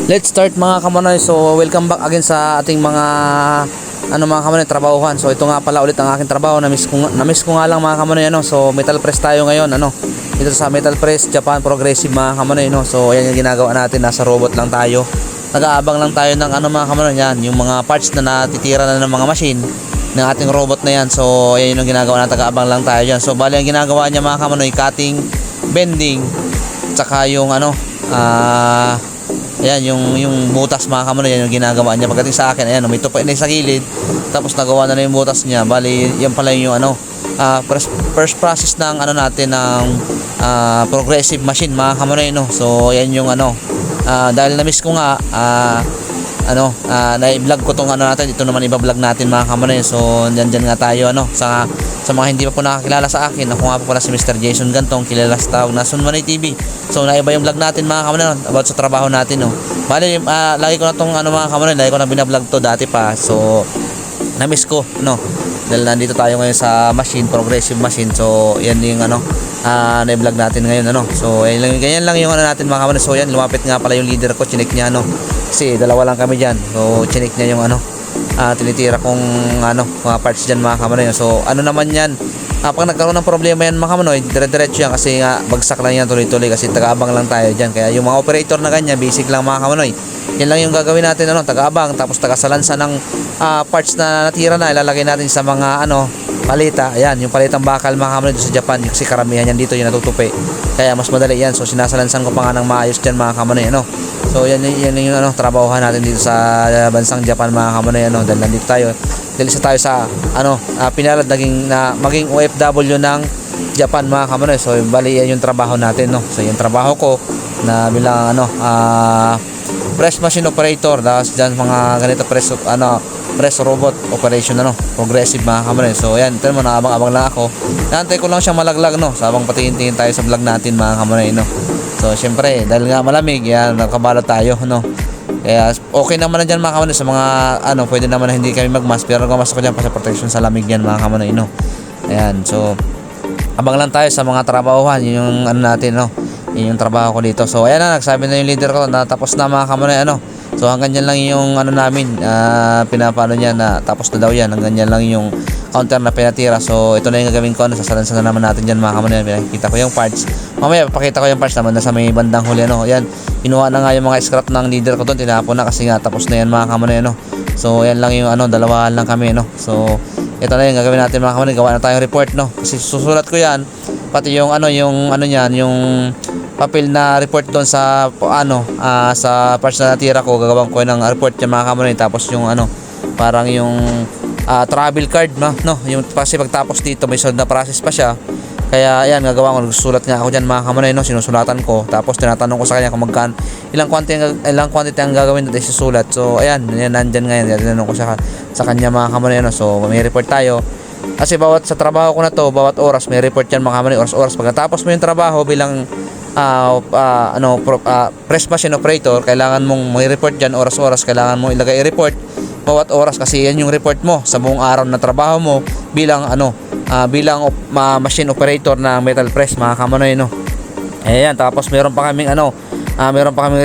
Let's start mga kamanoy. So welcome back again sa ating mga mga kamanoy trabahuhan. So ito nga pala ulit ang aking trabaho. Na-miss ko nga lang mga kamanoy So metal press tayo ngayon dito sa Metal Press Japan Progressive mga kamanoy So ayan yung ginagawa natin, nasa robot lang tayo. Nag-aabang lang tayo ng mga kamanoy yan, yung mga parts na natitira na ng mga machine ng ating robot na yan. So ayan yung ginagawa natin, nag-aabang lang tayo diyan. So bali ang ginagawa niya mga kamanoy, cutting, bending, tsaka yung ayan yung butas mga kamanoy, yan yung ginagawa niya. Pagdating sa akin, ayan, may tupa na sa gilid, tapos nagawa na yung butas niya. Bali, yan pala yung first process ng natin ng progressive machine mga kamanoy So, yan yung dahil na-miss ko nga na-vlog ko tong natin, ito naman iba-vlog natin mga kamanoy. So, dyan nga tayo sa mga hindi pa po nakakilala sa akin, ako nga po pala si Mr. Jason Gantong, kilala sa tawag na Sunmanay TV. So naiba yung vlog natin mga kamanoy about sa trabaho natin Bali, lagi ko na tong mga kamanoy, lagi ko na binablog to dati pa. So na-miss ko dahil nandito tayo ngayon sa machine, progressive machine. So yan yung na-vlog natin ngayon So ganyan lang yung natin mga kamanoy. So yan, lumapit nga pala yung leader ko, chinek niya kasi dalawa lang kami diyan. So chinek niya yung tinitira kong mga parts dyan mga kamanoy. So naman yan, pag nagkaroon ng problema yan mga kamanoy, dire-diretso yan kasi nga bagsak lang yan tuloy-tuloy kasi taga-abang lang tayo dyan. Kaya yung mga operator na ganyan, basic lang mga kamanoy, yan lang yung gagawin natin taga-abang, tapos taga-salansa ng parts na natira na ilalagay natin sa mga palita. Ayan, yung palitang bakal mga kamanoy sa Japan, kasi karamihan yan dito yung natutupi, kaya mas madali yan. So sinasalansan ko pa nga ng maayos dyan mga kamanoy So yan yung trabahuhan natin dito sa bansang Japan mga kamanoy dahil nandito tayo, dahil tayo sa pinalad maging OFW ng Japan mga kamanoy. So bali yan yung trabaho natin So yung trabaho ko na bilang press machine operator, dyan mga ganito press robot operation progressive mga kamanoy. So yan, ito mo, naabang-abang lang ako, naantay ko lang siyang malaglag sa habang patingin-tingin tayo sa vlog natin mga kamanoy So syempre dahil nga malamig yan, nakabalot tayo kaya okay naman na dyan mga kamanoy. Sa mga pwede naman na hindi kami magmask, pero nagmask ko dyan pa sa protection sa lamig yan mga kamanoy Ayan, so abang lang tayo sa mga trabahuhan. Yun yung natin yun yung trabaho ko dito. So ayan na, nagsabi na yung leader ko na tapos na mga kamanoy So hanggang dyan lang yung namin, pinapano niya na tapos na daw yan. Hanggang dyan lang yung counter na pinatira. So ito na yung gagawin ko sasalansan na naman natin dyan mga kamanoy. Pinakita ko yung parts, mamaya papakita ko yung parts naman na sa may bandang huli Yan, inuha na nga yung mga scrap ng leader ko doon, tinapon na kasi nga tapos na yan mga kamanoy So yan lang yung dalawahan lang kami So ito na yung gagawin natin mga kamanoy, gawa na tayong report kasi susulat ko yan, pati yung yung papel na report doon sa sa parts na natira ko. Gagawin ko ng report yung mga kamanoy, tapos yung parang yung travel card yung kasi pagtapos dito may sunod na process pa siya. Kaya ayan, gagawa ko, nagsusulat nga ako dyan mga kamanoy sinusulatan ko, tapos tinatanong ko sa kanya kung magkano, ilang quantity ang gagawin natin isusulat. So ayan, nandyan ngayon, tinanong ko sa kanya mga kamanoy So may report tayo kasi bawat sa trabaho ko na to, bawat oras may report yan mga kamanoy, oras pagkatapos mo yung trabaho bilang press machine operator, kailangan mong may report dyan, oras-oras kailangan mo ilagay i-report bawat oras, kasi yan yung report mo sa buong araw na trabaho mo bilang machine operator na metal press mga kamanoy Ayan, tapos meron pa kaming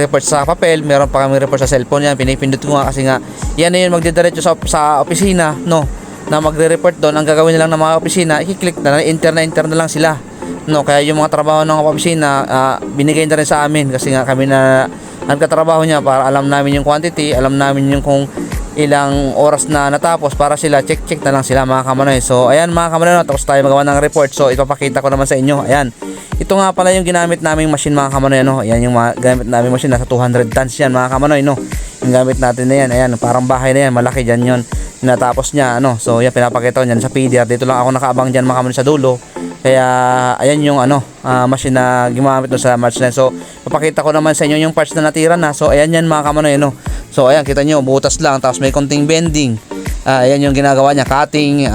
report sa papel, meron pa kaming report sa cellphone. Yan, pinipindot ko nga kasi nga yan na yun magdidiretso sa opisina na magre-report doon. Ang gagawin nilang ng mga opisina, i-click na enter na lang sila kaya yung mga trabaho ng opisina binigay na rin sa amin, kasi nga kami na nagkatrabaho niya para alam namin yung quantity, alam namin yung kung ilang oras na natapos, para sila check na lang sila mga kamanoy. So ayan mga kamanoy, tapos tayo magawa ng report. So ipapakita ko naman sa inyo. Ayan, ito nga pala yung ginamit naming machine mga kamanoy Ayan yung gamit naming machine, nasa 200 tons yan mga kamanoy yung gamit natin na yan. Ayan, parang bahay na yan, malaki dyan yun, natapos niya So yan, pinapakita ko dyan sa PDR. Dito lang ako nakaabang dyan mga kamanoy sa dulo. Kaya ayan yung machine na gumamit sa March line. So papakita ko naman sa inyo yung parts na natira na. So ayan yan mga kamanoy So ayan, kita nyo, butas lang, tapos may konting bending. Ayan yung ginagawa niya, cutting,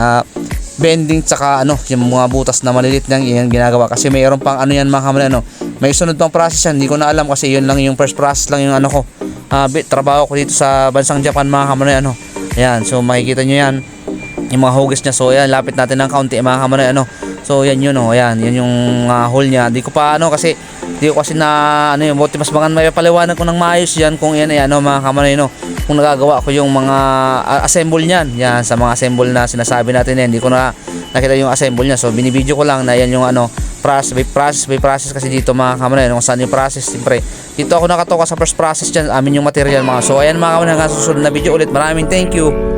bending, tsaka yung mga butas na malilit lang, yan ginagawa. Kasi mayroon pang yan mga kamanoy may sunod pang process yan, hindi ko na alam kasi yun lang yung first process lang yung trabaho ko dito sa bansang Japan mga kamanoy Ayan, so makikita nyo yan. yung mga hugis niya. So ayan, lapit natin ng kaunti mga kamanoy, ano. So yan yun, oh, ayan, yan yung hole niya. Di ko pa ano kasi di ko kasi na ano yung buti mas mga may paliwanag ko ng maayos yan kung yan ay ano mga kamanoy, no. Kung nagagawa ko yung mga assemble niyan, yan sa mga assemble na sinasabi natin yan, hindi ko na nakita yung assemble niya. So binibideo ko lang na yan yung ano process kasi dito mga kamanoy, kung saan yung process. Siyempre dito ako nakatoka sa first process dyan, amin yung material mga. So ayan mga kamanoy, hanggang susunod na video ulit. Maraming thank you.